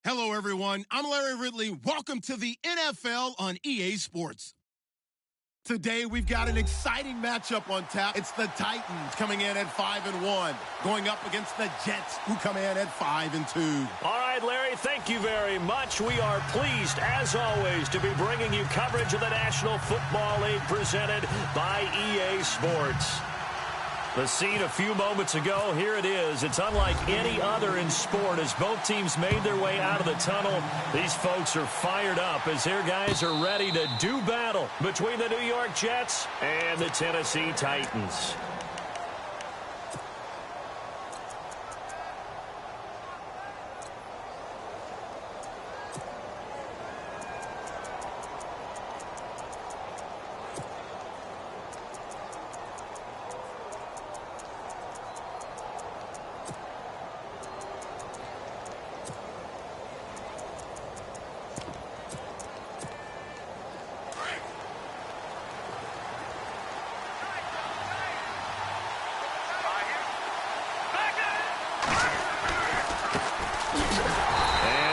Hello, everyone. I'm Larry Ridley. Welcome to the NFL on EA Sports. Today, we've got an exciting matchup on tap. It's the Titans coming in at 5-1, going up against the Jets, who come in at 5-2. All right, Larry, thank you very much. We are pleased, as always, to be bringing you coverage of the National Football League presented by EA Sports. The scene a few moments ago, here it is. It's unlike any other in sport as both teams made their way out of the tunnel. These folks are fired up as their guys are ready to do battle between the New York Jets and the Tennessee Titans.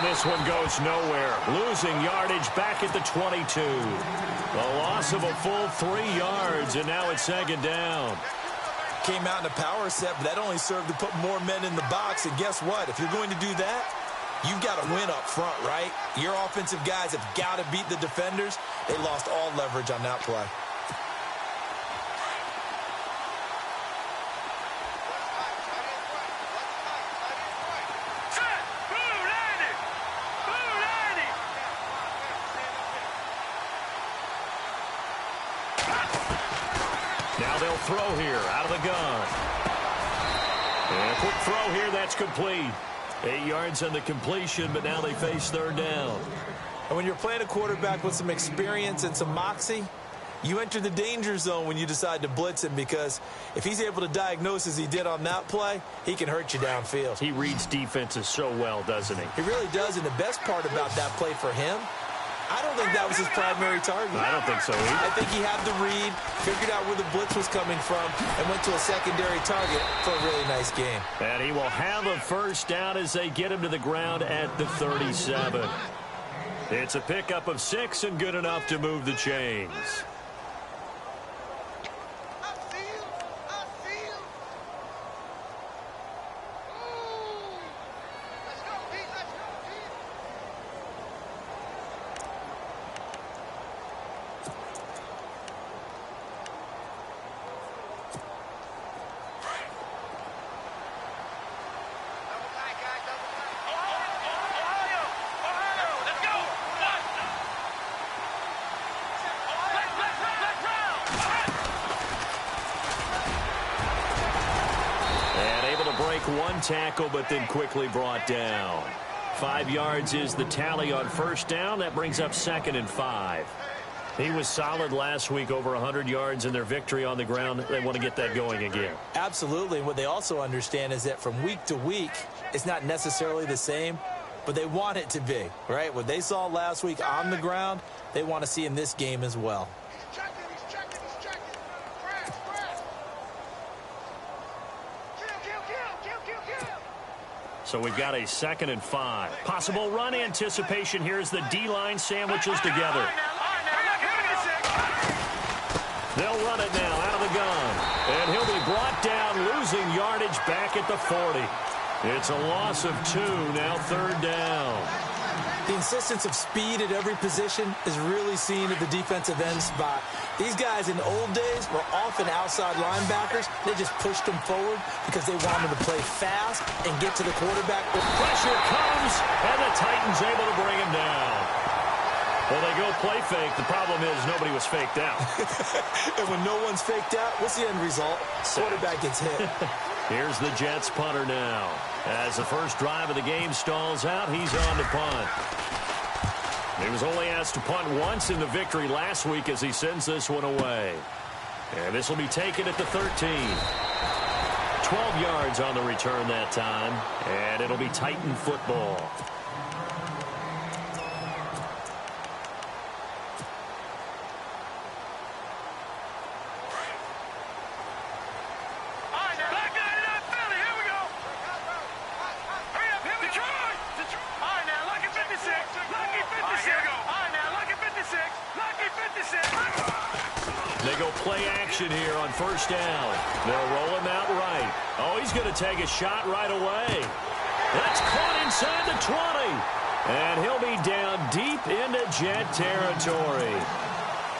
This one goes nowhere. Losing yardage back at the 22. A loss of a full 3 yards, and now it's second down. Came out in a power set, but that only served to put more men in the box. And guess what? If you're going to do that, you've got to win up front, right? Your offensive guys have got to beat the defenders. They lost all leverage on that play. Now they'll throw here out of the gun. And a quick throw here, that's complete. 8 yards on the completion, but now they face third down. And when you're playing a quarterback with some experience and some moxie, you enter the danger zone when you decide to blitz him, because if he's able to diagnose as he did on that play, he can hurt you downfield. He reads defenses so well, doesn't he? He really does, and the best part about that play for him, I don't think that was his primary target. I don't think so either. I think he had the read, figured out where the blitz was coming from, and went to a secondary target for a really nice game. And he will have a first down as they get him to the ground at the 37. It's a pickup of 6 and good enough to move the chains. One tackle, but then quickly brought down. 5 yards is the tally on first down. That brings up 2nd and 5. He was solid last week, over 100 yards in their victory on the ground. They want to get that going again. Absolutely. And what they also understand is that from week to week, it's not necessarily the same, but they want it to be, right? What they saw last week on the ground, they want to see in this game as well. So we've got a 2nd and 5. Possible run anticipation here as the D-line sandwiches together. They'll run it now out of the gun. And he'll be brought down, losing yardage back at the 40. It's a loss of 2, now third down. The insistence of speed at every position is really seen at the defensive end spot. These guys in the old days were often outside linebackers. They just pushed them forward because they wanted to play fast and get to the quarterback. Pressure comes, and the Titans able to bring him down. Well, they go play fake. The problem is nobody was faked out. And when no one's faked out, what's the end result? Quarterback gets hit. Here's the Jets punter now. As the first drive of the game stalls out, he's on to punt. He was only asked to punt once in the victory last week as he sends this one away. And this will be taken at the 13. 12 yards on the return that time, and it'll be Titan football. They go play action here on first down. They'll roll him out right. Oh, he's going to take a shot right away. That's caught inside the 20. And he'll be down deep into Jet territory.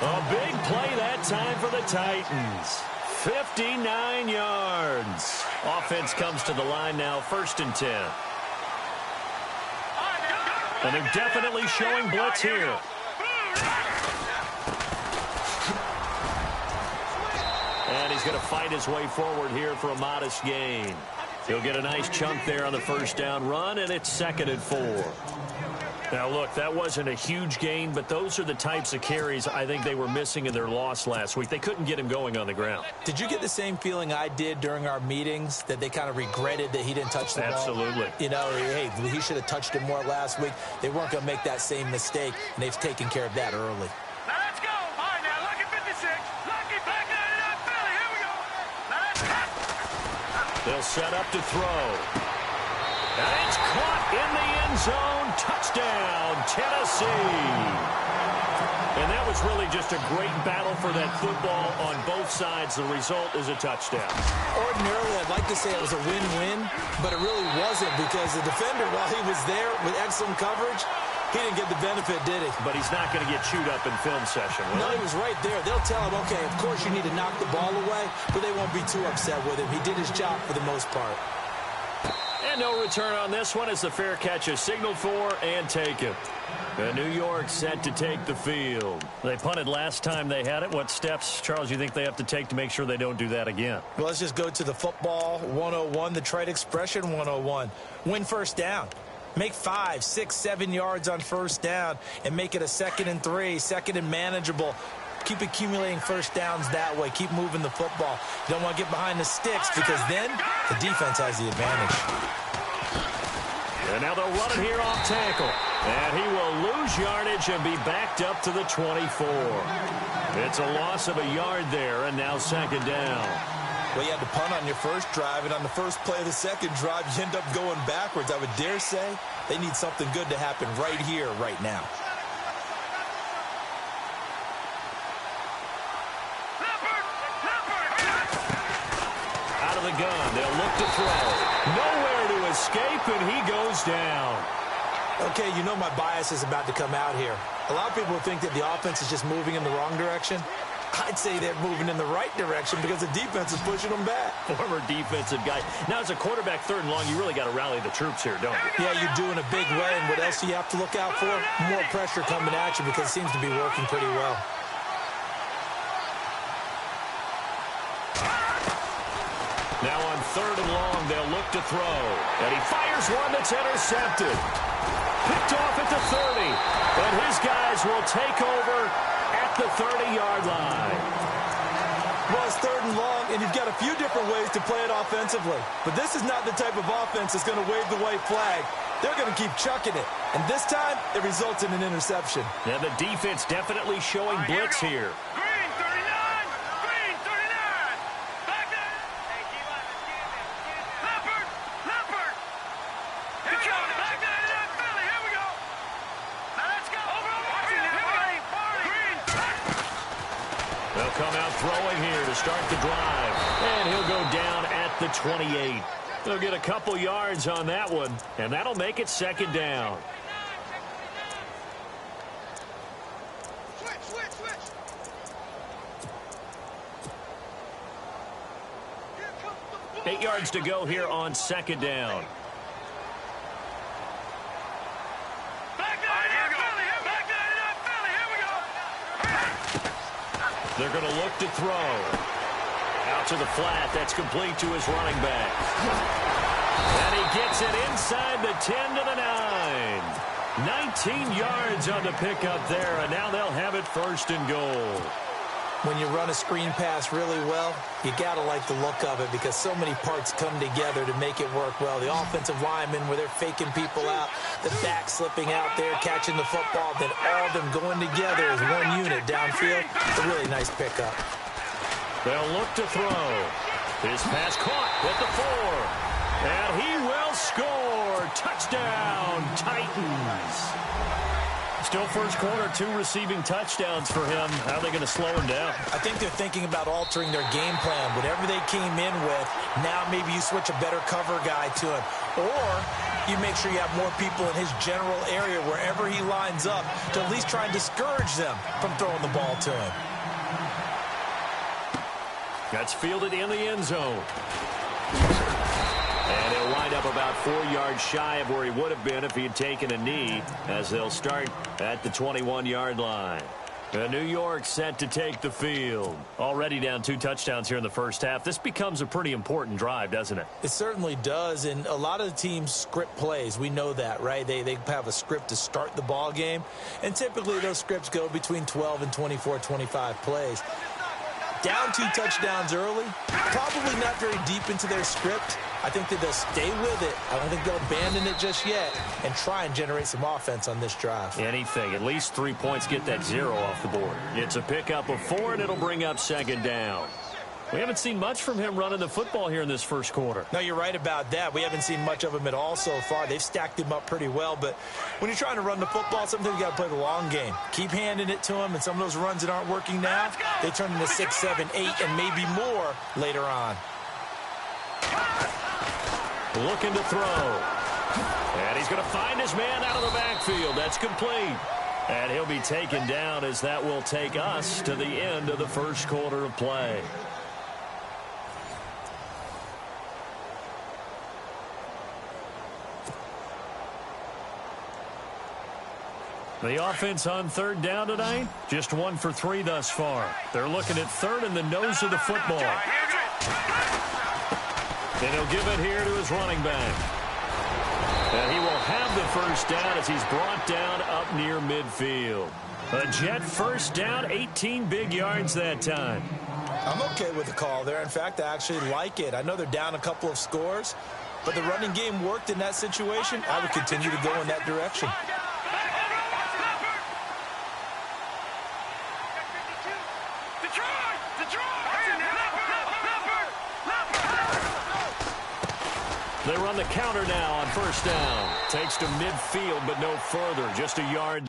A big play that time for the Titans. 59 yards. Offense comes to the line now, 1st and 10. And they're definitely showing blitz here. And he's going to fight his way forward here for a modest gain. He'll get a nice chunk there on the first down run, and it's 2nd and 4. Now, look, that wasn't a huge gain, but those are the types of carries I think they were missing in their loss last week. They couldn't get him going on the ground. Did you get the same feeling I did during our meetings, that they kind of regretted that he didn't touch the ball? Absolutely. You know, hey, he should have touched it more last week. They weren't going to make that same mistake, and they've taken care of that early. Now let's go. All right, now, lucky 56. Lucky back 99 Philly. Here we go. Now let's go. They'll set up to throw. And it's caught in the end zone. Touchdown, Tennessee. And that was really just a great battle for that football on both sides. The result is a touchdown. Ordinarily, I'd like to say it was a win-win, but it really wasn't, because the defender, while he was there with excellent coverage, he didn't get the benefit, did he? But he's not going to get chewed up in film session, will No, he? he was right there. They'll tell him, okay, of course you need to knock the ball away, but they won't be too upset with him. He did his job for the most part. And no return on this one as the fair catch is signaled for and taken. And New York set to take the field. They punted last time they had it. What steps, Charles, you think they have to take to make sure they don't do that again? Well, let's just go to the football 101, the trite expression 101. Win first down. Make 5, 6, 7 yards on first down and make it a 2nd and 3, 2nd and manageable. Keep accumulating first downs that way. Keep moving the football. You don't want to get behind the sticks, because then the defense has the advantage. And now they'll run it here off tackle. And he will lose yardage and be backed up to the 24. It's a loss of a yard there, and now 2nd down. Well, you had to punt on your first drive, and on the first play of the second drive, you end up going backwards. I would dare say they need something good to happen right here, right now. Out of the gun, they'll look to throw. Nowhere to escape, and he goes down. Okay, you know my bias is about to come out here. A lot of people think that the offense is just moving in the wrong direction. I'd say they're moving in the right direction because the defense is pushing them back. Former defensive guy. Now, as a quarterback, 3rd and long, you really got to rally the troops here, don't you? Yeah, you do in a big way, and what else do you have to look out for? More pressure coming at you, because it seems to be working pretty well. Now on 3rd and long, they'll look to throw. And he fires one that's intercepted. Picked off at the 30. And his guys will take over at the 30-yard line. Well, it's 3rd and long, and you've got a few different ways to play it offensively. But this is not the type of offense that's going to wave the white flag. They're going to keep chucking it. And this time, it results in an interception. And the defense definitely showing blitz here. Green 39. Green 39. Back there. Leopard. Leopard. Here we go. Back there. Philly. Here we go. Now let's go. Over. Here we go. Green. They'll come out throwing here to start the drive. And he'll go down at the 28. They'll get a couple yards on that one, and that'll make it 2nd down. Switch. 8 yards to go here on 2nd down. Back there. Philly. Back there. Philly. Here we go. They're going to look to throw. Out to the flat. That's complete to his running back. And he gets it inside the 10 to the 9. 19 yards on the pickup there, and now they'll have it 1st and goal. When you run a screen pass really well, you got to like the look of it, because so many parts come together to make it work well. The offensive linemen, where they're faking people out, the back slipping out there, catching the football, then all of them going together as one unit downfield. It's a really nice pickup. They'll look to throw. His pass caught at the 4. And he will score. Touchdown, Titans. Still first quarter, 2 receiving touchdowns for him. How are they going to slow him down? I think they're thinking about altering their game plan. Whatever they came in with, now maybe you switch a better cover guy to him. Or you make sure you have more people in his general area wherever he lines up to at least try and discourage them from throwing the ball to him. That's fielded in the end zone. And he'll wind up about 4 yards shy of where he would have been if he had taken a knee, as they'll start at the 21-yard line. New York set to take the field. Already down 2 touchdowns here in the first half. This becomes a pretty important drive, doesn't it? It certainly does, and a lot of the teams script plays. We know that, right? They have a script to start the ball game, and typically those scripts go between 12 and 24, 25 plays. Down 2 touchdowns early, probably not very deep into their script. I think that they'll stay with it. I don't think they'll abandon it just yet and try and generate some offense on this drive. Anything. At least 3 points, get that 0 off the board. It's a pickup of 4, and it'll bring up second down. We haven't seen much from him running the football here in this first quarter. No, you're right about that. We haven't seen much of him at all so far. They've stacked him up pretty well, but when you're trying to run the football, sometimes you got to play the long game. Keep handing it to him, and some of those runs that aren't working now, they turn into 6, 7, 8, and maybe more later on. Looking to throw. And he's going to find his man out of the backfield. That's complete. And he'll be taken down as that will take us to the end of the first quarter of play. The offense on third down tonight, just 1 for 3 thus far. They're looking at third in the nose of the football. And he'll give it here to his running back. And he will have the first down as he's brought down up near midfield. A Jet first down, 18 big yards that time. I'm okay with the call there. In fact, I actually like it. I know they're down a couple of scores, but the running game worked in that situation. I would continue to go in that direction. They run the counter now on first down. Takes to midfield, but no further. Just a yard.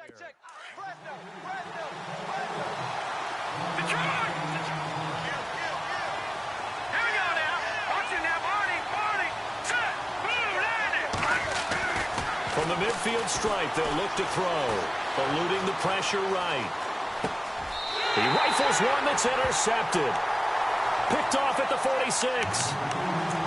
check. Fresno. Detroit! Here we go now. Watching now, Barney. Set. Boom, landed. From the midfield stripe, they'll look to throw. Eluding the pressure right. He rifles one that's intercepted. Picked off at the 46.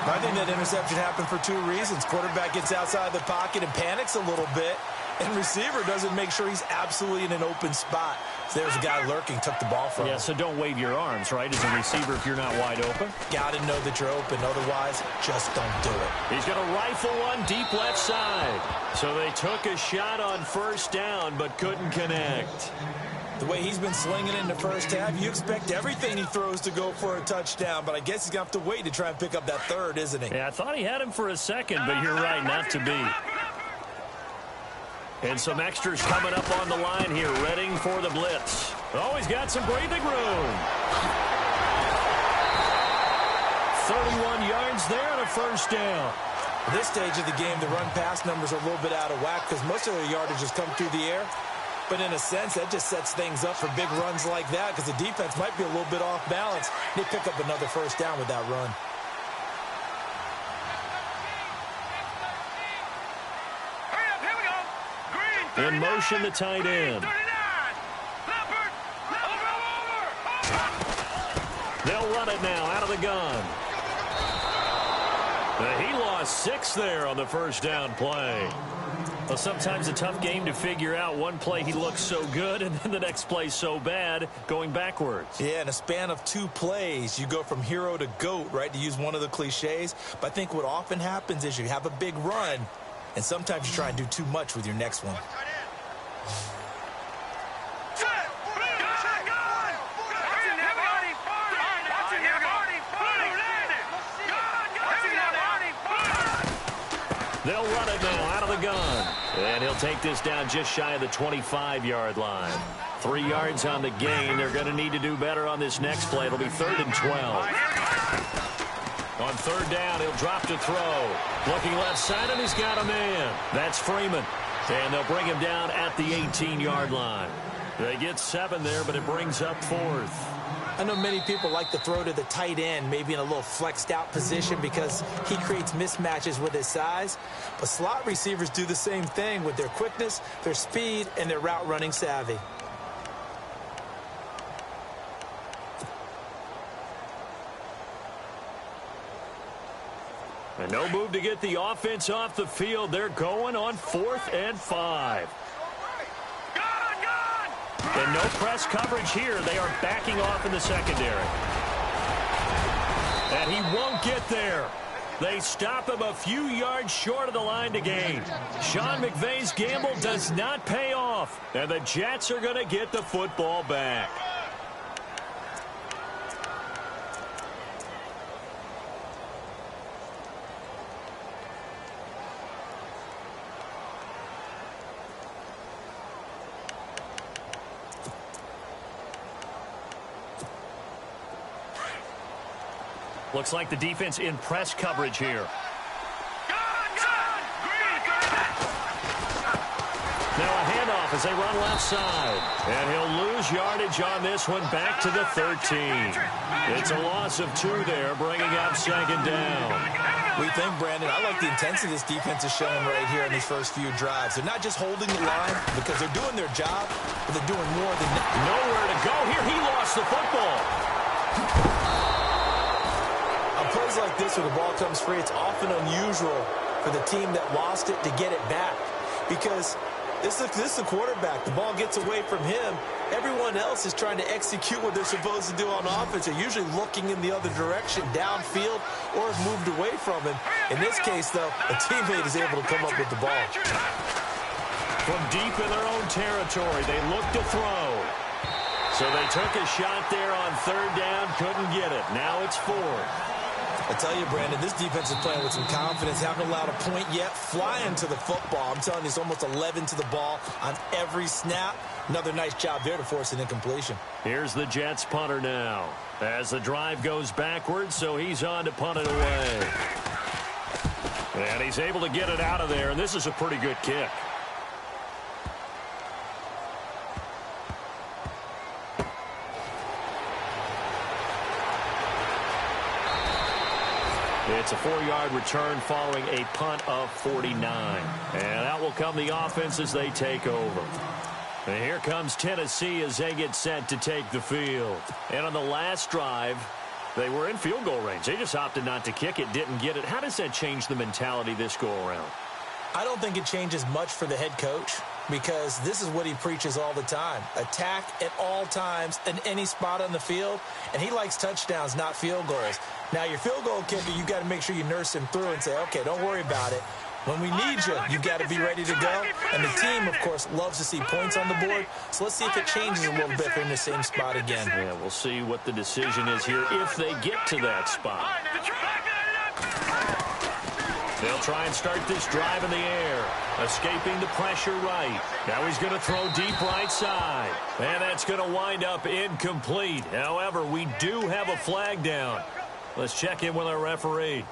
I think that interception happened for two reasons. Quarterback gets outside the pocket and panics a little bit, and receiver doesn't make sure he's absolutely in an open spot. So there's a guy lurking, took the ball from him. Yeah, so don't wave your arms, right, as a receiver if you're not wide open. Got to know that you're open. Otherwise, just don't do it. He's going to rifle one deep left side. So they took a shot on first down but couldn't connect. The way he's been slinging in the first half, you expect everything he throws to go for a touchdown, but I guess he's going to have to wait to try and pick up that third, isn't he? Yeah, I thought he had him for a second, but you're right, not to be. And some extras coming up on the line here, readying for the blitz. Oh, he's got some breathing room. 31 yards there and a first down. At this stage of the game, the run-pass numbers are a little bit out of whack because most of their yardage has come through the air. But in a sense, that just sets things up for big runs like that because the defense might be a little bit off balance. They pick up another first down with that run. Hurry up, here we go. Green, 39. In motion, the tight end. 39. Leopard. Over. They'll run it now out of the gun. He lost 6 there on the first down play. Well, sometimes a tough game to figure out. One play he looks so good, and then the next play so bad, going backwards. Yeah, in a span of 2 plays, you go from hero to GOAT, right, to use one of the cliches. But I think what often happens is you have a big run, and sometimes you try and do too much with your next one. They'll run it now out of the gun. And he'll take this down just shy of the 25-yard line. 3 yards on the gain. They're going to need to do better on this next play. It'll be 3rd and 12. On 3rd down, he'll drop to throw. Looking left side, and he's got a man. That's Freeman. And they'll bring him down at the 18-yard line. They get 7 there, but it brings up 4th. I know many people like to throw to the tight end, maybe in a little flexed out position because he creates mismatches with his size. But slot receivers do the same thing with their quickness, their speed, and their route running savvy. And no move to get the offense off the field. They're going on 4th and 5. And no press coverage here. They are backing off in the secondary. And he won't get there. They stop him a few yards short of the line to gain. Sean McVay's gamble does not pay off. And the Jets are going to get the football back. Looks like the defense in press coverage here. Now a handoff as they run left side. And he'll lose yardage on this one back to the 13. It's a loss of 2 there, bringing up 2nd down. We think, Brandon, I like the intensity this defense is showing right here in these first few drives. They're not just holding the line because they're doing their job, but they're doing more than that. Nowhere to go here. He lost the football. On plays like this where the ball comes free, it's often unusual for the team that lost it to get it back because this is the quarterback. The ball gets away from him. Everyone else is trying to execute what they're supposed to do on offense. They're usually looking in the other direction, downfield, or have moved away from him. In this case, though, a teammate is able to come up with the ball. From deep in their own territory, they look to throw. So they took a shot there on 3rd down, couldn't get it. Now it's 4th. I tell you, Brandon, this defense is playing with some confidence. Haven't allowed a point yet. Flying to the football. I'm telling you, it's almost 11 to the ball on every snap. Another nice job there to force an incompletion. Here's the Jets punter now. As the drive goes backwards, so he's on to punt it away. And he's able to get it out of there, and this is a pretty good kick. It's a 4-yard return following a punt of 49. And out will come the offense as they take over. And here comes Tennessee as they get set to take the field. And on the last drive, they were in field goal range. They just opted not to kick it, didn't get it. How does that change the mentality this go-around? I don't think it changes much for the head coach because this is what he preaches all the time. Attack at all times in any spot on the field, and he likes touchdowns, not field goals. Now, your field goal kicker, you got to make sure you nurse him through and say, okay, don't worry about it. When we need you've got to be ready to go. And the team, of course, loves to see points on the board. So let's see if it changes a little bit if they're in the same spot again. Yeah, we'll see what the decision is here if they get to that spot. They'll try and start this drive in the air, escaping the pressure right. Now he's going to throw deep right side. And that's going to wind up incomplete. However, we do have a flag down. Let's check in with our referee.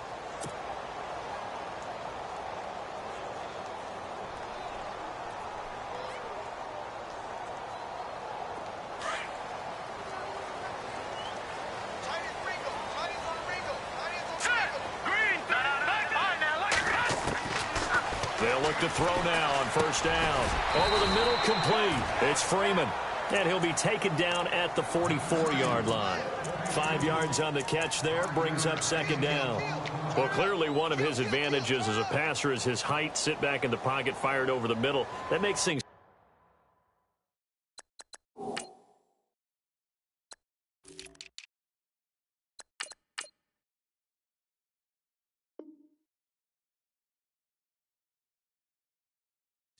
They'll look to throw now on first down. Over the middle, complete. It's Freeman. And he'll be taken down at the 44-yard line. 5 yards on the catch there, brings up second down. Well, clearly one of his advantages as a passer is his height. Sit back in the pocket, fired over the middle. That makes things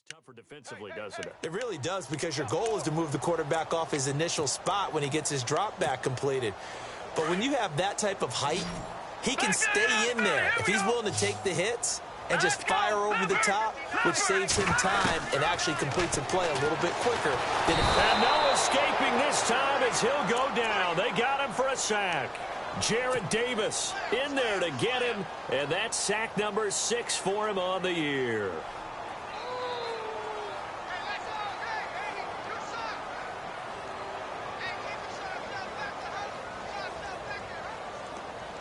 tougher defensively, doesn't it? It really does, because your goal is to move the quarterback off his initial spot when he gets his drop back completed. But when you have that type of height, he can stay in there if he's willing to take the hits and just fire over the top, which saves him time and actually completes a play a little bit quicker than if. And no escaping this time as he'll go down. They got him for a sack. Jarrad Davis in there to get him, and that's sack number 6 for him on the year.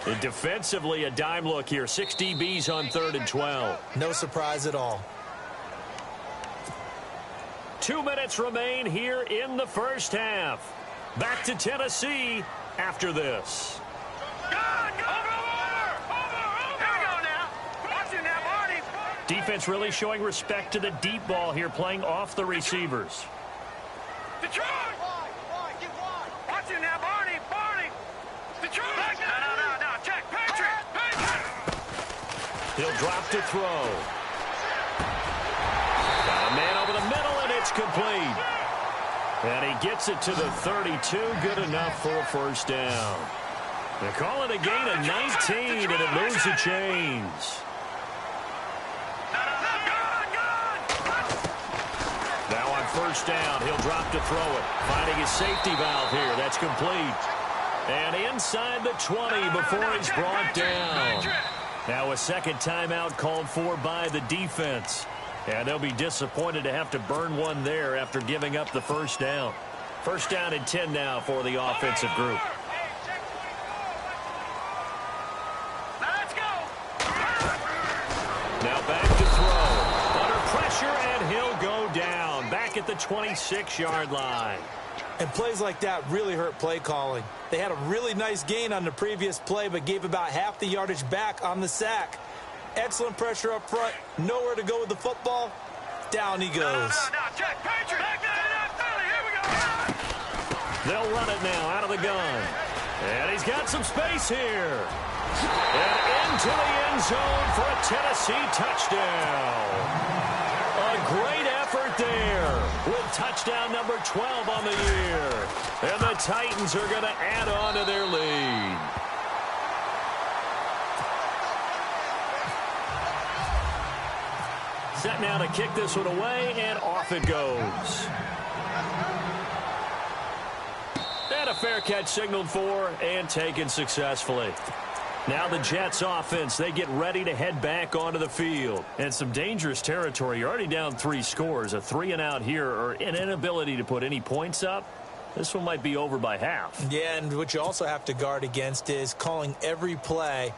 And defensively, a dime look here. 6 DBs on 3rd and 12. No surprise at all. 2 minutes remain here in the first half. Back to Tennessee after this. Defense really showing respect to the deep ball here, playing off the receivers. Detroit! Watch it now, Barney! Detroit! No, check! Patriot! He'll drop to throw. Got a man over the middle, and it's complete. And he gets it to the 32. Good enough for a first down. They call it a gain of 19, and it moves the chains. Now on first down, he'll drop to throw it. Finding his safety valve here. That's complete. And inside the 20 before he's brought down. Now a second timeout called for by the defense. And they'll be disappointed to have to burn one there after giving up the first down. First down and 10 now for the offensive group. Now back to throw. Under pressure, and he'll go down. Back at the 26-yard line. And plays like that really hurt play calling. They had a really nice gain on the previous play, but gave about half the yardage back on the sack. Excellent pressure up front. Nowhere to go with the football. Down he goes. They'll run it now out of the gun. And he's got some space here. And into the end zone for a Tennessee touchdown. A great effort there with touchdown number 12 on the year. And the Titans are going to add on to their lead. Set now to kick this one away, and off it goes. And a fair catch signaled for and taken successfully. Now the Jets offense, they get ready to head back onto the field. And some dangerous territory. You're already down 3 scores. A 3-and-out here, or an inability to put any points up. This one might be over by half. Yeah, and what you also have to guard against is calling every play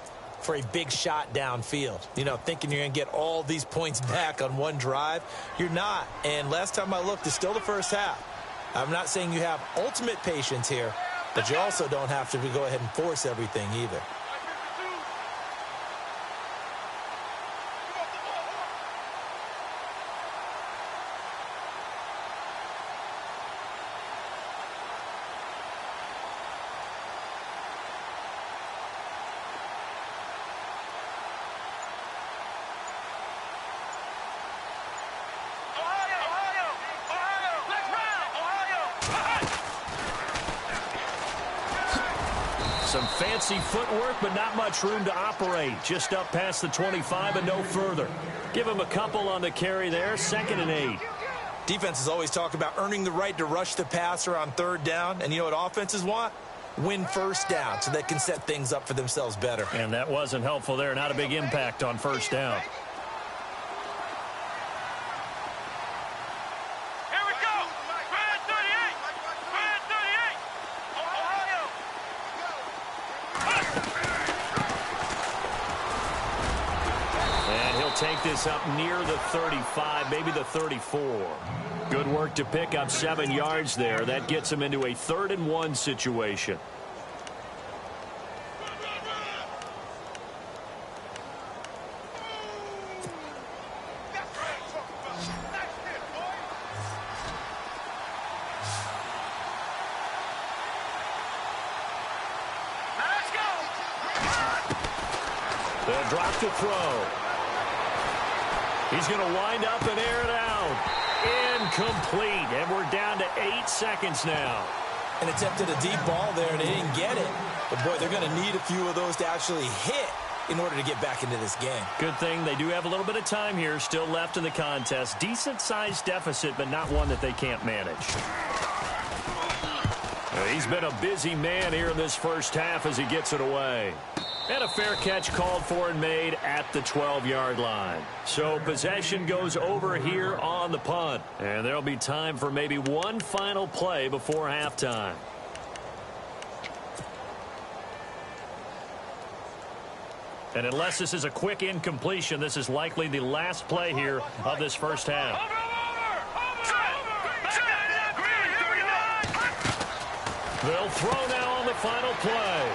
for a big shot downfield. You know, thinking you're going to get all these points back on one drive. You're not. And last time I looked, it's still the first half. I'm not saying you have ultimate patience here, but you also don't have to go ahead and force everything either. Some fancy footwork, but not much room to operate. Just up past the 25 and no further. Give him a couple on the carry there. 2nd and 8. Defenses always talk about earning the right to rush the passer on 3rd down. And you know what offenses want? Win 1st down so they can set things up for themselves better. And that wasn't helpful there. Not a big impact on 1st down. Take this up near the 35, maybe the 34. Good work to pick up 7 yards there. That gets him into a 3rd and 1 situation. They'll drop to throw. He's going to wind up and air it out. Incomplete. And we're down to 8 seconds now. And attempted a deep ball there, and they didn't get it. But, boy, they're going to need a few of those to actually hit in order to get back into this game. Good thing they do have a little bit of time here still left in the contest. Decent-sized deficit, but not one that they can't manage. He's been a busy man here in this first half as he gets it away. And a fair catch called for and made at the 12-yard line. So possession goes over here on the punt. And there'll be time for maybe one final play before halftime. And unless this is a quick incompletion, this is likely the last play here of this first half. They'll throw now on the final play.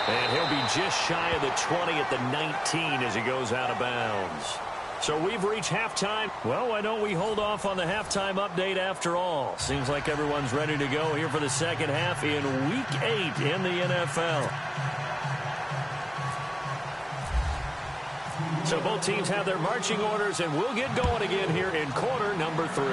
And he'll be just shy of the 20 at the 19 as he goes out of bounds. So we've reached halftime. Well, why don't we hold off on the halftime update after all? Seems like everyone's ready to go here for the second half in Week 8 in the NFL. So both teams have their marching orders, and we'll get going again here in quarter number 3.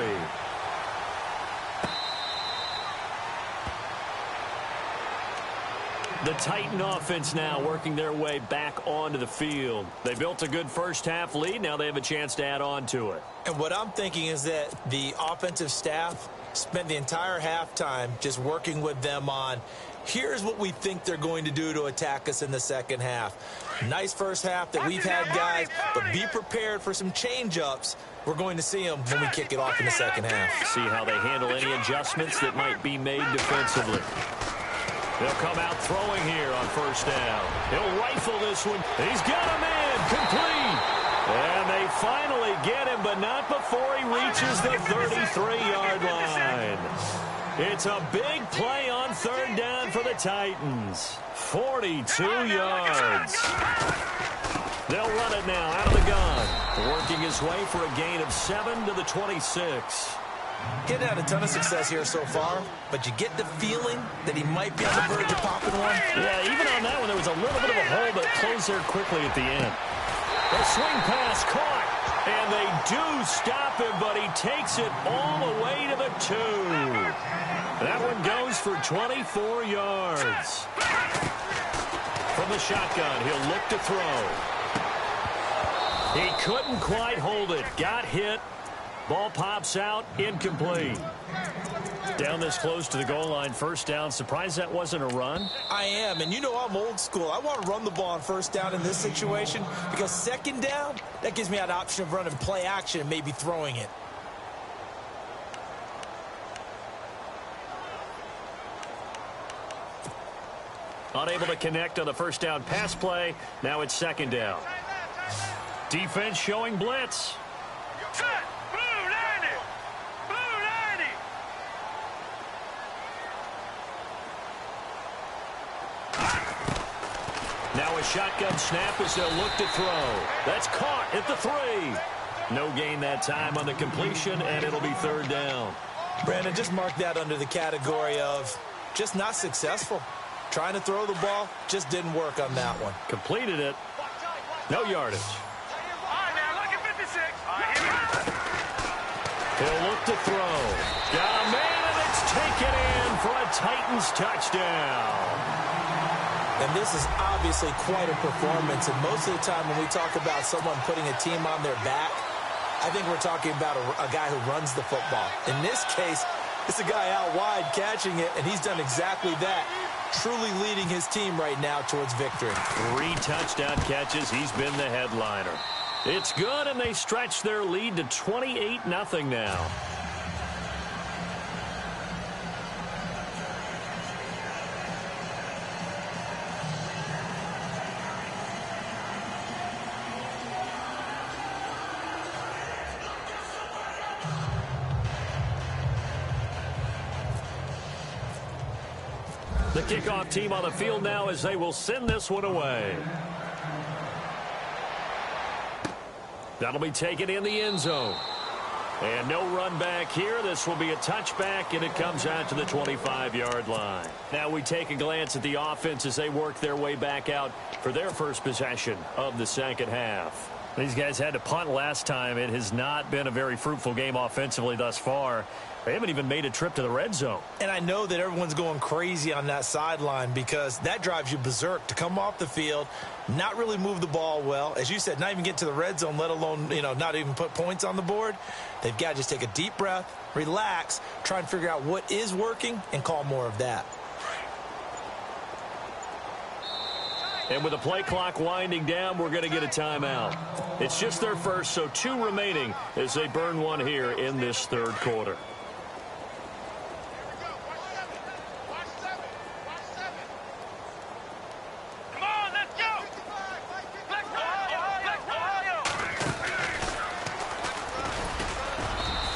The Titan offense now working their way back onto the field. They built a good first half lead. Now they have a chance to add on to it. And what I'm thinking is that the offensive staff spent the entire halftime just working with them on, here's what we think they're going to do to attack us in the second half. Nice first half that we've had, guys, but be prepared for some change-ups. We're going to see them when we kick it off in the second half. See how they handle any adjustments that might be made defensively. They'll come out throwing here on first down. He'll rifle this one. He's got a man complete. And they finally get him, but not before he reaches the 33-yard line. It's a big play on 3rd down for the Titans. 42 yards. They'll run it now out of the gun. Working his way for a gain of 7 to the 26. Getting had a ton of success here so far, but you get the feeling that he might be on the verge of popping one. Yeah, even on that one, there was a little bit of a hole, but closed there quickly at the end. A swing pass caught, and they do stop him, but he takes it all the way to the 2. That one goes for 24 yards. From the shotgun, he'll look to throw. He couldn't quite hold it. Got hit. Ball pops out, incomplete. Down this close to the goal line, first down. Surprised that wasn't a run? I am, and you know I'm old school. I want to run the ball on first down in this situation because second down, that gives me that option of running play action and maybe throwing it. Unable to connect on the first down pass play. Now it's second down. Defense showing blitz. Set. Blue 90. Blue 90. Now a shotgun snap as they'll look to throw. That's caught at the 3. No gain that time on the completion, and it'll be third down. Brandon, just mark that under the category of just not successful. Trying to throw the ball, just didn't work on that one. Completed it. No yardage. All right, now look at 56. All right, here we go. He'll look to throw. Got a man, and it's taken in for a Titans touchdown. And this is obviously quite a performance. And most of the time when we talk about someone putting a team on their back, I think we're talking about a guy who runs the football. In this case, it's a guy out wide catching it, and he's done exactly that, truly leading his team right now towards victory. 3 touchdown catches. He's been the headliner. It's good, and they stretch their lead to 28-0 now. The kickoff team on the field now as they will send this one away. That'll be taken in the end zone. And no run back here. This will be a touchback, and it comes out to the 25-yard line. Now we take a glance at the offense as they work their way back out for their first possession of the second half. These guys had to punt last time. It has not been a very fruitful game offensively thus far. They haven't even made a trip to the red zone. And I know that everyone's going crazy on that sideline because that drives you berserk to come off the field, not really move the ball well. As you said, not even get to the red zone, let alone, not even put points on the board. They've got to just take a deep breath, relax, try and figure out what is working and call more of that. And with the play clock winding down, we're going to get a timeout. It's just their first, so 2 remaining as they burn one here in this third quarter.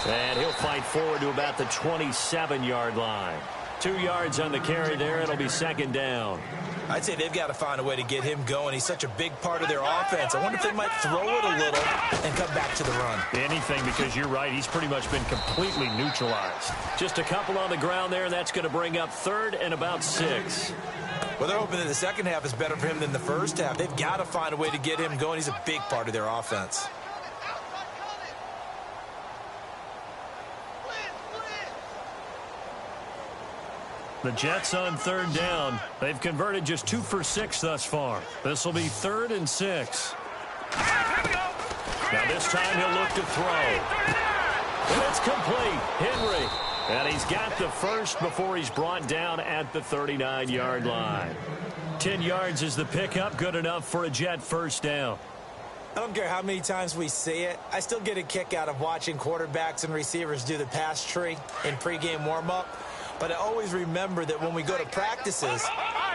And he'll fight forward to about the 27-yard line. 2 yards on the carry there. It'll be second down. I'd say they've got to find a way to get him going. He's such a big part of their offense. I wonder if they might throw it a little and come back to the run. Anything, because you're right. He's pretty much been completely neutralized. Just a couple on the ground there, and that's going to bring up third and about 6. Well, they're hoping that the second half is better for him than the first half. They've got to find a way to get him going. He's a big part of their offense. The Jets on third down. They've converted just 2 for 6 thus far. This will be 3rd and 6. Now this time he'll look to throw. And it's complete. Henry. And he's got the first before he's brought down at the 39-yard line. 10 yards is the pickup. Good enough for a Jet first down. I don't care how many times we see it. I still get a kick out of watching quarterbacks and receivers do the pass tree in pregame warm-up. But I always remember that when we go to practices,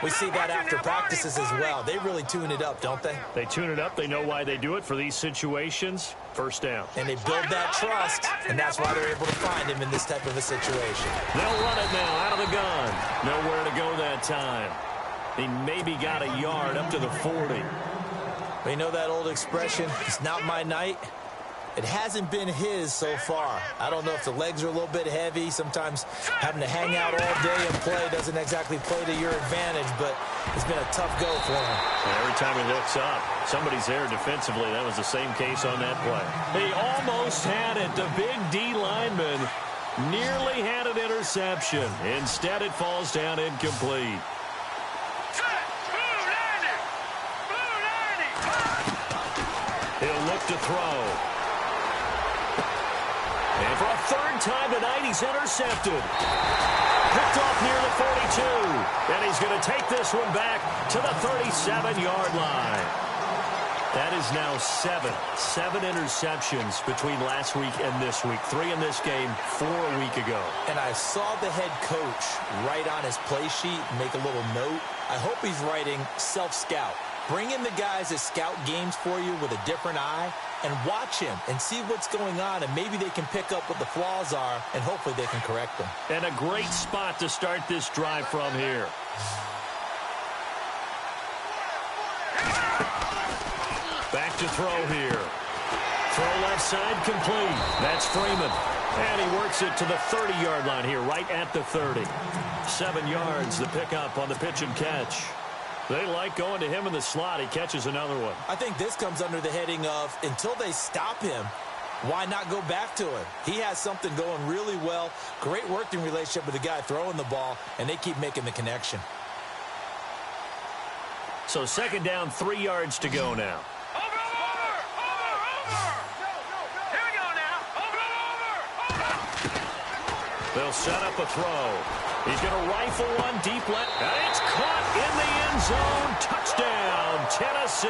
we see that after practices as well. They really tune it up, don't they? They tune it up. They know why they do it for these situations. First down. And they build that trust, and that's why they're able to find him in this type of a situation. They'll run it now out of the gun. Nowhere to go that time. He maybe got a yard up to the 40. We know that old expression, it's not my night. It hasn't been his so far. I don't know if the legs are a little bit heavy. Sometimes having to hang out all day and play doesn't exactly play to your advantage, but it's been a tough go for him. And every time he looks up, somebody's there defensively. That was the same case on that play. He almost had it. The big D lineman nearly had an interception. Instead, it falls down incomplete. He'll look to throw. And for a third time tonight, he's intercepted. Picked off near the 42. And he's going to take this one back to the 37-yard line. That is now seven interceptions between last week and this week. 3 in this game, 4 a week ago. And I saw the head coach write on his play sheet, make a little note. I hope he's writing self-scout. Bring in the guys that scout games for you with a different eye and watch him and see what's going on, and maybe they can pick up what the flaws are, and hopefully they can correct them. And a great spot to start this drive from here. Back to throw here. Throw left side complete. That's Freeman. And he works it to the 30-yard line here, right at the 30. 7 yards the pickup on the pitch and catch. They like going to him in the slot. He catches another one. I think this comes under the heading of, until they stop him, why not go back to him? He has something going really well. Great working relationship with the guy throwing the ball, and they keep making the connection. So 2nd down, 3 yards to go now. Over! Here we go now. Over! They'll set up a throw. He's going to rifle one deep left. And it's caught in the end zone. Touchdown, Tennessee.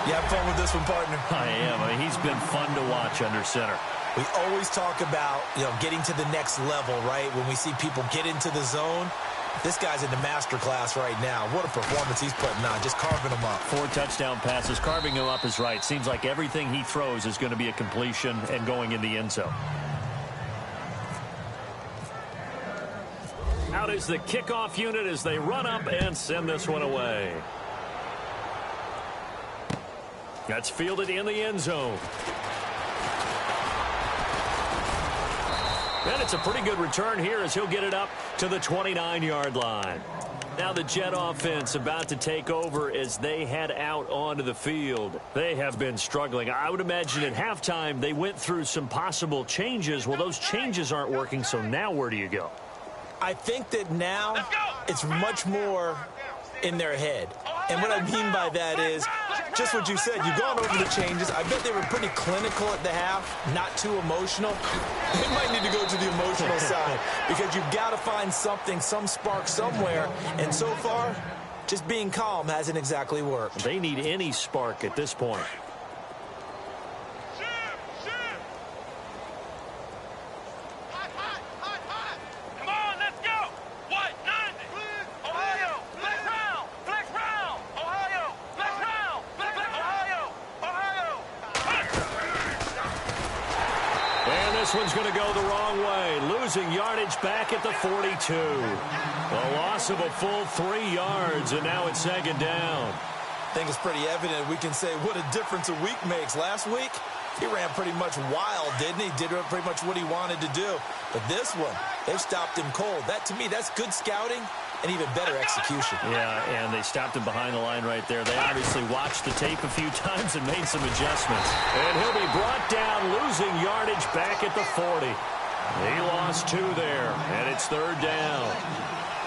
You have fun with this one, partner? I am. I mean, he's been fun to watch under center. We always talk about, getting to the next level, right? When we see people get into the zone, this guy's in the master class right now. What a performance he's putting on, just carving them up. 4 touchdown passes. Carving him up is right. Seems like everything he throws is going to be a completion and going in the end zone. Out is the kickoff unit as they run up and send this one away. That's fielded in the end zone. And it's a pretty good return here as he'll get it up to the 29-yard line. Now the Jet offense about to take over as they head out onto the field. They have been struggling. I would imagine at halftime they went through some possible changes. Well, those changes aren't working, so now where do you go? I think that now it's much more in their head. And what I mean by that is just what you said. You've gone over the changes. I bet they were pretty clinical at the half, not too emotional. They might need to go to the emotional side because you've got to find something, some spark somewhere. And so far, just being calm hasn't exactly worked. They need any spark at this point. This one's going to go the wrong way. Losing yardage back at the 42. A loss of a full 3 yards, and now it's 2nd down. I think it's pretty evident. We can say what a difference a week makes. Last week, he ran pretty much wild, didn't he? Did pretty much what he wanted to do. But this one, they've stopped him cold. That, to me, that's good scouting and even better execution. Yeah, and they stopped him behind the line right there. They obviously watched the tape a few times and made some adjustments. And he'll be brought down, losing yardage back at the 40. He lost 2 there, and it's 3rd down.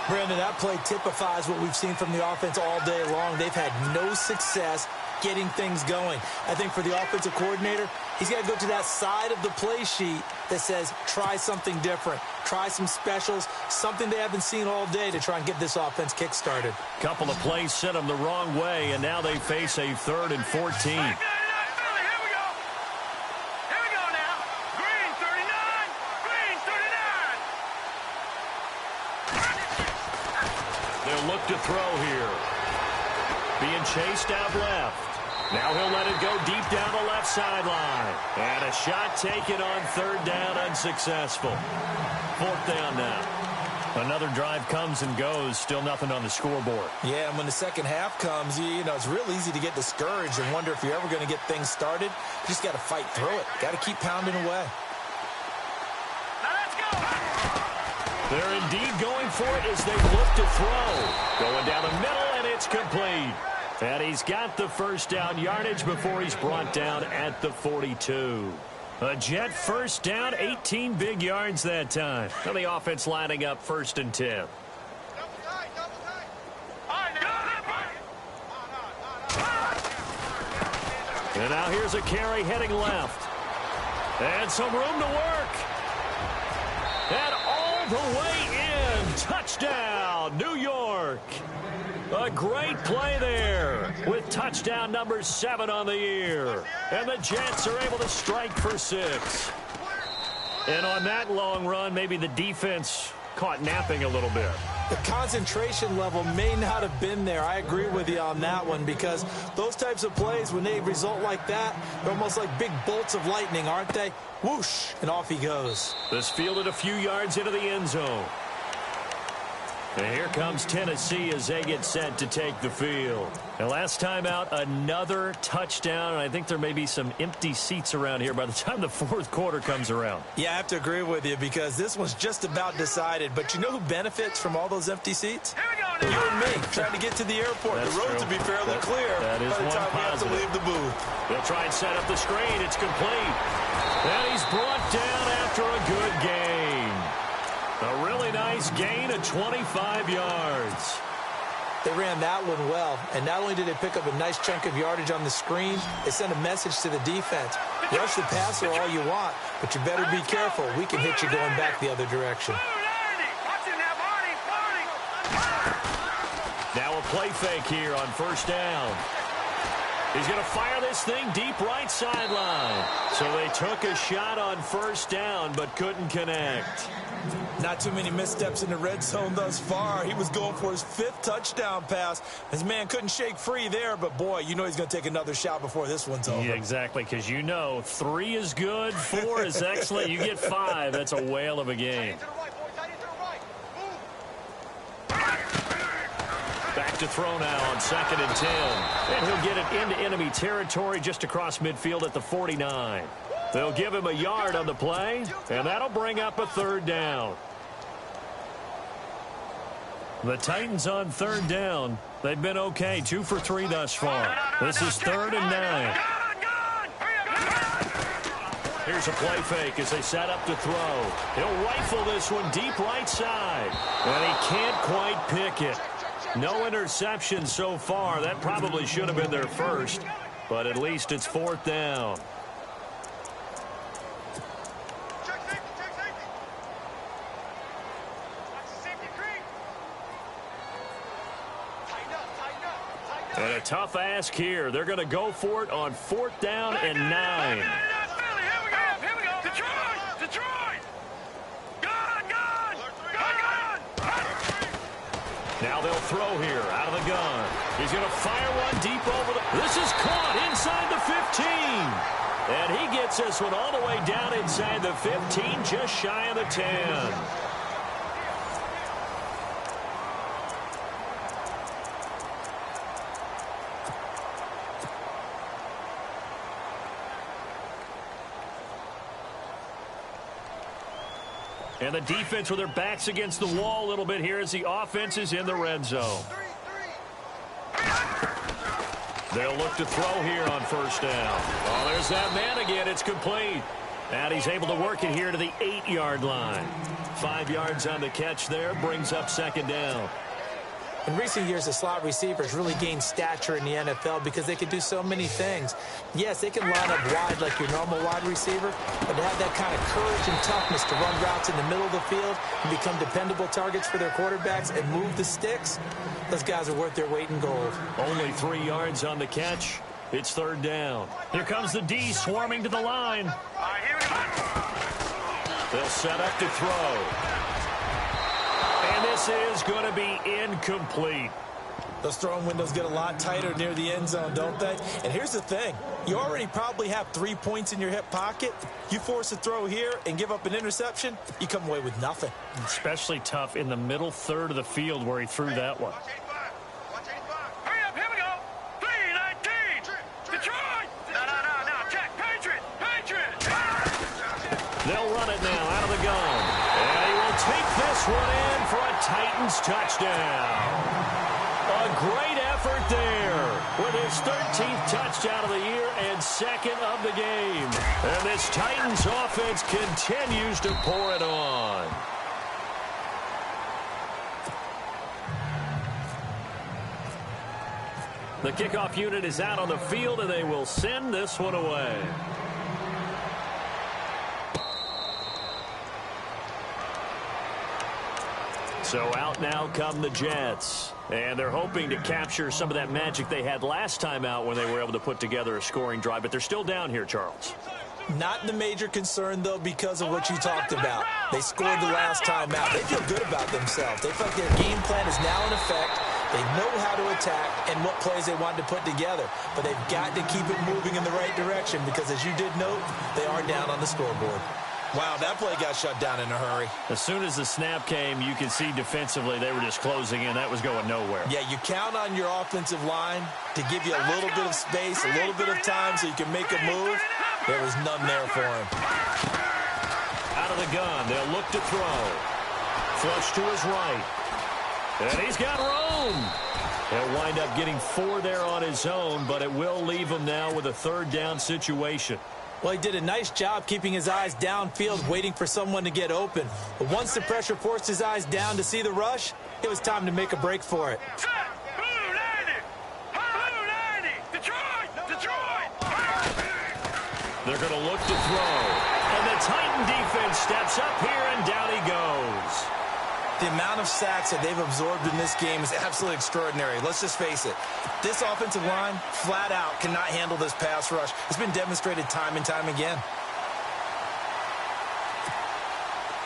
Brandon, that play typifies what we've seen from the offense all day long. They've had no success getting things going. I think for the offensive coordinator, he's got to go to that side of the play sheet that says try something different. Try some specials, something they haven't seen all day to try and get this offense kick-started. Couple of plays sent them the wrong way, and now they face a 3rd and 14. They'll look to throw here. Being chased out left. Now he'll let it go deep down the left sideline. And a shot taken on 3rd down, unsuccessful. 4th down now. Another drive comes and goes. Still nothing on the scoreboard. Yeah, and when the second half comes, it's real easy to get discouraged and wonder if you're ever going to get things started. You just got to fight through it. Got to keep pounding away. They're indeed going for it as they look to throw. Going down the middle, and it's complete. And he's got the 1st down yardage before he's brought down at the 42. A Jet 1st down, 18 big yards that time. Now the offense lining up 1st and 10. And now here's a carry heading left. And some room to work. And all the way in. Touchdown, New York. A great play there with touchdown number 7 on the year. And the Jets are able to strike for 6. And on that long run, maybe the defense caught napping a little bit. The concentration level may not have been there. I agree with you on that one, because those types of plays, when they result like that, they're almost like big bolts of lightning, aren't they? Whoosh, and off he goes. This fielded a few yards into the end zone. And here comes Tennessee as they get set to take the field. And last time out, another touchdown. And I think there may be some empty seats around here by the time the fourth quarter comes around. Yeah, I have to agree with you, because this one's just about decided. But you know who benefits from all those empty seats? You and me, trying to get to the airport. That's the road true. to be fairly clear that is by the time we have to leave the booth. They'll try and set up the screen. It's complete. And he's brought down after a good gain. A really nice gain of 25 yards. They ran that one well, and not only did they pick up a nice chunk of yardage on the screen, they sent a message to the defense. Rush the passer all you want, but you better be careful. We can hit you going back the other direction. Now a play fake here on first down. He's going to fire this thing deep right sideline. So they took a shot on first down, but couldn't connect. Not too many missteps in the red zone thus far. He was going for his 5th touchdown pass. His man couldn't shake free there, but boy, you know he's going to take another shot before this one's over. Yeah, exactly, because you know 3 is good, 4 is excellent. You get 5, that's a whale of a game. Back to throw now on 2nd and 10. And he'll get it into enemy territory just across midfield at the 49. They'll give him a yard on the play, and that'll bring up a 3rd down. The Titans on 3rd down. They've been okay, 2 for 3 thus far. This is 3rd and 9. Here's a play fake as they set up to throw. He'll rifle this one deep right side, and he can't quite pick it. No interception so far. That probably should have been their first, but at least it's 4th down. And a tough ask here. They're going to go for it on 4th down and 9. Now they'll throw here out of the gun. He's going to fire one deep over the... This is caught inside the 15. And he gets this one all the way down inside the 15, just shy of the 10. And the defense with their backs against the wall a little bit here as the offense is in the red zone. They'll look to throw here on first down. Oh, there's that man again. It's complete. And he's able to work it here to the 8-yard line. 5 yards on the catch there. Brings up 2nd down. In recent years, the slot receivers really gained stature in the NFL because they can do so many things. Yes, they can line up wide like your normal wide receiver, but to have that kind of courage and toughness to run routes in the middle of the field and become dependable targets for their quarterbacks and move the sticks, those guys are worth their weight in gold. Only 3 yards on the catch. It's 3rd down. Here comes the D swarming to the line. They'll set up to throw. And this is going to be incomplete. Those throwing windows get a lot tighter near the end zone, don't they? And here's the thing. You already probably have 3 points in your hip pocket. You force a throw here and give up an interception, you come away with nothing. Especially tough in the middle third of the field where he threw that one. Hurry up, here we go. 3-19. Detroit. No. Check. Patriots. They'll run it now out of the gun. And he will take this one in for a Titans touchdown. A great effort there with his 13th touchdown of the year and 2nd of the game. And this Titans offense continues to pour it on. The kickoff unit is out on the field, and they will send this one away. So out now come the Jets. And they're hoping to capture some of that magic they had last time out when they were able to put together a scoring drive. But they're still down here, Charles. Not the major concern, though, because of what you talked about. They scored the last time out. They feel good about themselves. They feel like their game plan is now in effect. They know how to attack and what plays they want to put together. But they've got to keep it moving in the right direction because, as you did note, they are down on the scoreboard. Wow, that play got shut down in a hurry. As soon as the snap came, you could see defensively they were just closing in. That was going nowhere. Yeah, you count on your offensive line to give you a little bit of space, a little bit of time so you can make a move. There was none there for him. Out of the gun, they'll look to throw. Flush to his right. And he's got room. He'll wind up getting 4 there on his own, but it will leave him now with a third down situation. Well, he did a nice job keeping his eyes downfield, waiting for someone to get open. But once the pressure forced his eyes down to see the rush, it was time to make a break for it. They're going to look to throw. And the Titan defense steps up here, and down he goes. The amount of sacks that they've absorbed in this game is absolutely extraordinary. Let's just face it. This offensive line, flat out, cannot handle this pass rush. It's been demonstrated time and time again.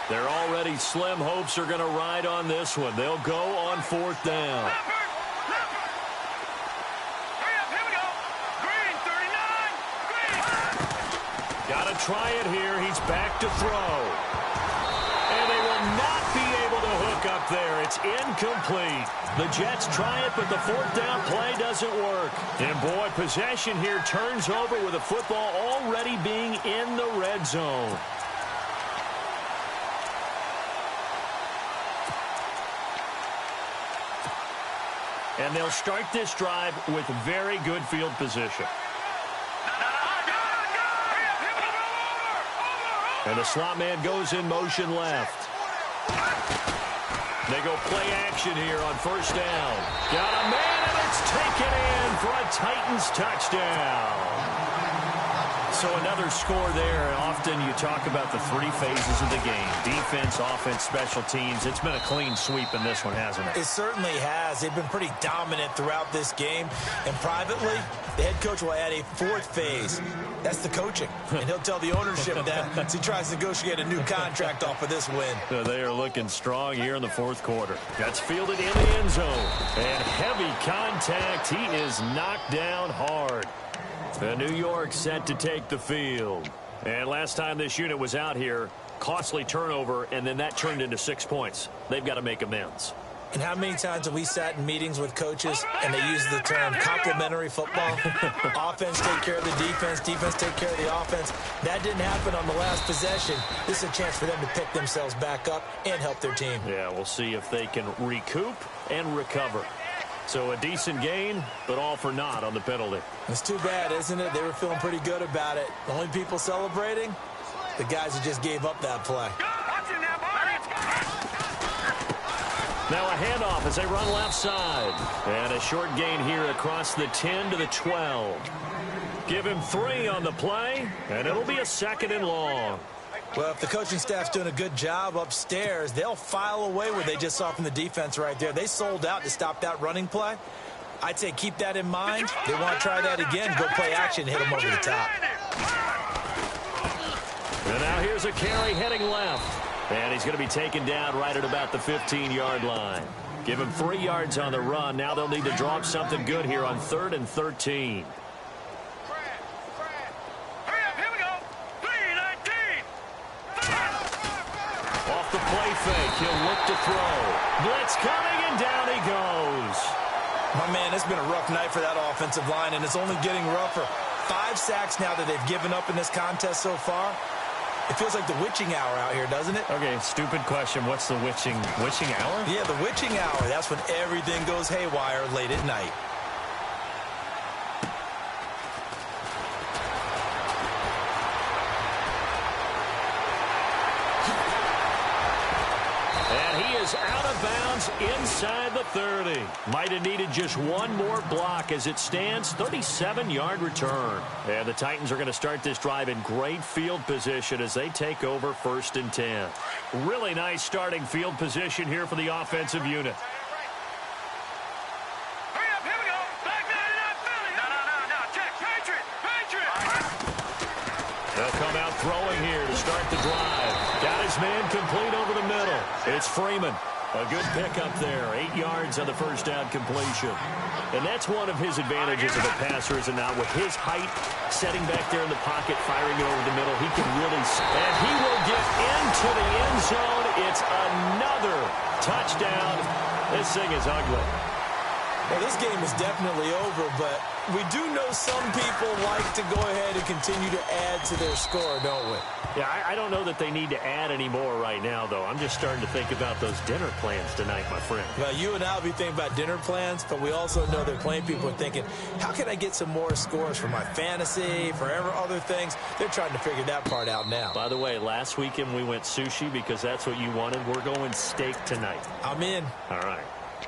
Their already slim hopes are going to ride on this one. They'll go on 4th down. Got to try it here. He's back to throw. And they will not be able to hook up there. It's incomplete. The Jets try it, but the 4th down play doesn't work. And boy, possession here turns over with the football already being in the red zone. And they'll start this drive with very good field position. And the slot man goes in motion left. They go play action here on 1st down. Got a man, and it's taken in for a Titans touchdown. So another score there. Often you talk about the 3 phases of the game. Defense, offense, special teams. It's been a clean sweep in this one, hasn't it? It certainly has. They've been pretty dominant throughout this game. And privately, the head coach will add a 4th phase. That's the coaching. And he'll tell the ownership that as he tries to negotiate a new contract off of this win. So they are looking strong here in the 4th quarter. That's fielded in the end zone. And heavy contact. He is knocked down hard. The New York set to take the field. And last time this unit was out here, costly turnover, and then that turned into 6 points. They've got to make amends. And how many times have we sat in meetings with coaches and they use the term complementary football? Offense take care of the defense, defense take care of the offense. That didn't happen on the last possession. This is a chance for them to pick themselves back up and help their team. Yeah, we'll see if they can recoup and recover. So a decent gain, but all for naught on the penalty. It's too bad, isn't it? They were feeling pretty good about it. The only people celebrating, the guys who just gave up that play. Now a handoff as they run left side. And a short gain here across the 10 to the 12. Give him 3 on the play, and it'll be a 2nd and long. Well, if the coaching staff's doing a good job upstairs, they'll file away what they just saw from the defense right there. They sold out to stop that running play. I'd say keep that in mind. They want to try that again, go play action, hit them over the top. And now here's a carry heading left. And he's going to be taken down right at about the 15-yard line. Give him 3 yards on the run. Now they'll need to draw up something good here on 3rd and 13. Off the play fake, he'll look to throw. Blitz coming, and down he goes. My man, it's been a rough night for that offensive line, and it's only getting rougher. 5 sacks now that they've given up in this contest so far. It feels like the witching hour out here, doesn't it? Okay, stupid question. What's the witching hour? Yeah, the witching hour. That's when everything goes haywire late at night. And he is out of bounds inside the 30. Might have needed just one more block. As it stands, 37-yard return. And the Titans are going to start this drive in great field position as they take over 1st and 10. Really nice starting field position here for the offensive unit. Hurry up, here we go. Back there, not Philly. No. Check. Patriot. They'll come out throwing here to start the drive. Got his man complete over the middle. It's Freeman. A good pickup there. 8 yards on the first down completion. And that's one of his advantages of a passer, is it not? With his height, setting back there in the pocket, firing it over the middle, he can really... And he will get into the end zone. It's another touchdown. This thing is ugly. Well, this game is definitely over, but we do know some people like to go ahead and continue to add to their score, don't we? Yeah, I don't know that they need to add any more right now, though. I'm just starting to think about those dinner plans tonight, my friend. Well, you and I will be thinking about dinner plans, but we also know that plenty of people are thinking, how can I get some more scores for my fantasy, for other things? They're trying to figure that part out now. By the way, last weekend we went sushi because that's what you wanted. We're going steak tonight. I'm in. All right.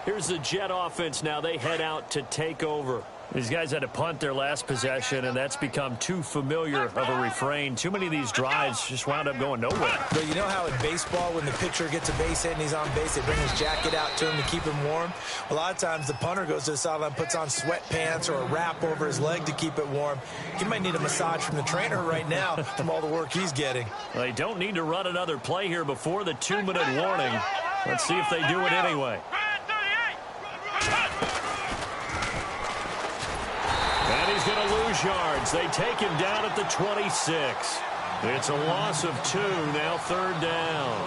Here's the Jet offense now. They head out to take over. These guys had to punt their last possession, and that's become too familiar of a refrain. Too many of these drives just wound up going nowhere. But you know how in baseball, when the pitcher gets a base hit and he's on base, they bring his jacket out to him to keep him warm? A lot of times the punter goes to the sideline, puts on sweatpants or a wrap over his leg to keep it warm. He might need a massage from the trainer right now from all the work he's getting. They don't need to run another play here before the 2-minute warning. Let's see if they do it anyway. And he's going to lose yards. They take him down at the 26. It's a loss of 2, now 3rd down.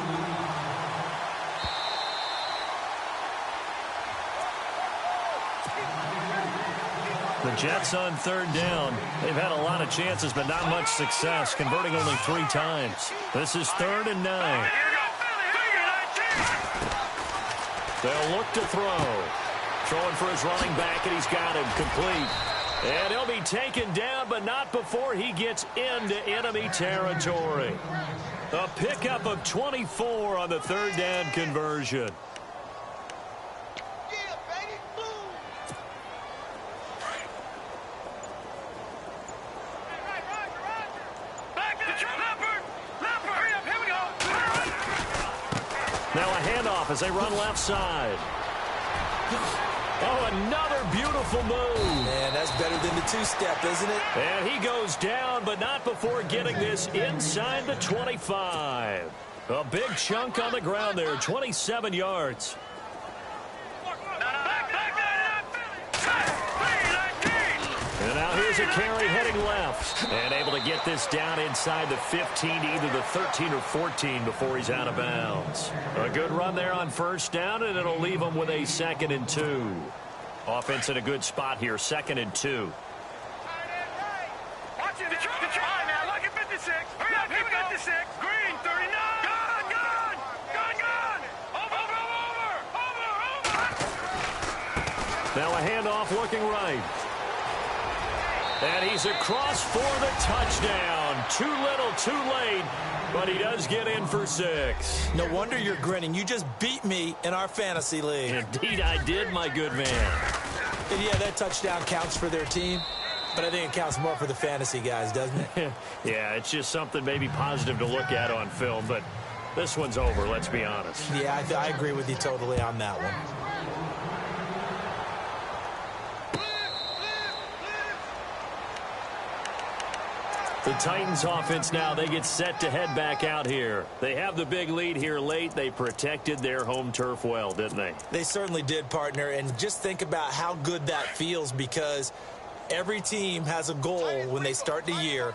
The Jets on 3rd down. They've had a lot of chances, but not much success, converting only 3 times. This is 3rd and 9. They'll look to throw. Throwing for his running back, and he's got him complete. And he'll be taken down, but not before he gets into enemy territory. A pickup of 24 on the 3rd down conversion. Now a handoff as they run left side. Oh, another beautiful move. Man, that's better than the 2-step, isn't it? And he goes down, but not before getting this inside the 25. A big chunk on the ground there, 27 yards. And now here's a carry heading left. And able to get this down inside the 15, either the 13 or 14 before he's out of bounds. A good run there on 1st down, and it'll leave him with a 2nd and 2. Offense in a good spot here, 2nd and 2. Watch it. Detroit now. Look at 56. Hurry up. Here we go. 56. Green, 39. Gone. Over. Now a handoff looking right. And he's across for the touchdown. Too little, too late, but he does get in for 6. No wonder you're grinning. You just beat me in our fantasy league. Indeed, I did, my good man. And yeah, that touchdown counts for their team, but I think it counts more for the fantasy guys, doesn't it? Yeah, it's just something maybe positive to look at on film, but this one's over, let's be honest. Yeah, I agree with you totally on that one. The Titans offense now, they get set to head back out here. They have the big lead here late. They protected their home turf well, didn't they? They certainly did, partner. And just think about how good that feels, because every team has a goal when they start the year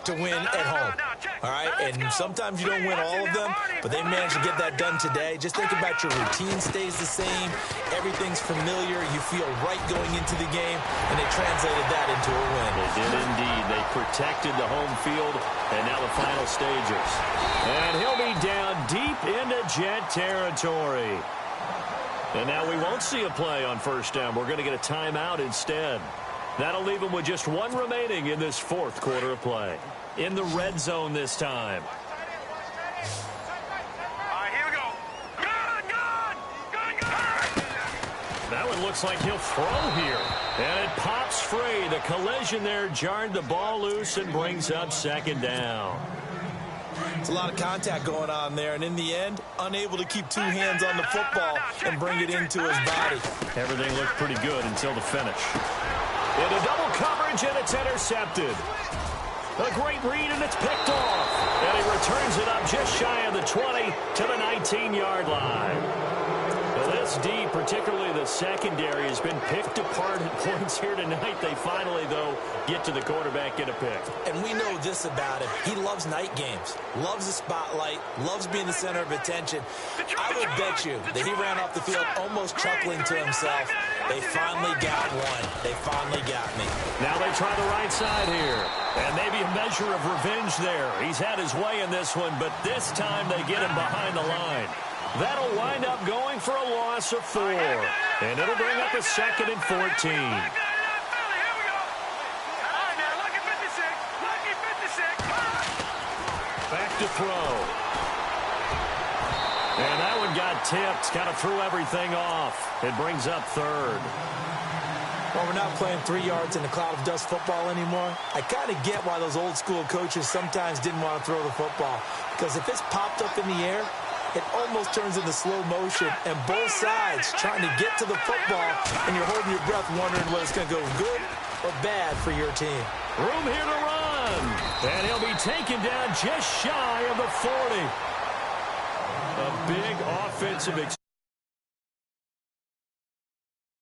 to win at home. All right? And sometimes you don't win all of them, but they managed to get that done today. Just think about your routine stays the same. Everything's familiar. You feel right going into the game, and they translated that into a win. They did indeed. They protected the home field, and now the final stages. And he'll be down deep into Jet territory. And now we won't see a play on 1st down. We're going to get a timeout instead. That'll leave him with just 1 remaining in this 4th quarter of play. In the red zone this time. All right, here we go. Go! looks like he'll throw here. And it pops free. The collision there jarred the ball loose and brings up second down. It's a lot of contact going on there, and in the end, unable to keep two hands on the football and bring it into his body. Everything looked pretty good until the finish. Into double coverage, and it's intercepted. A great read, and it's picked off. And he returns it up just shy of the 20 to the 19-yard line. Well, this D, particularly the secondary, has been picked apart at points here tonight. They finally, though, get to the quarterback, get a pick. And we know this about him. He loves night games, loves the spotlight, loves being the center of attention. I would bet you that he ran off the field almost chuckling to himself. They finally got one. They finally got me. Now they try the right side here. And maybe a measure of revenge there. He's had his way in this one, but this time they get him behind the line. That'll wind up going for a loss of 4. And it'll bring up a 2nd and 14. Back to throw. And that one got tipped. Kind of threw everything off. It brings up 3rd. Well, we're not playing 3 yards in a cloud of dust football anymore. I kind of get why those old school coaches sometimes didn't want to throw the football. Because if it's popped up in the air, it almost turns into slow motion, and both sides trying to get to the football, and you're holding your breath wondering whether it's going to go good or bad for your team. Room here to run, and he'll be taken down just shy of the 40. A big offensive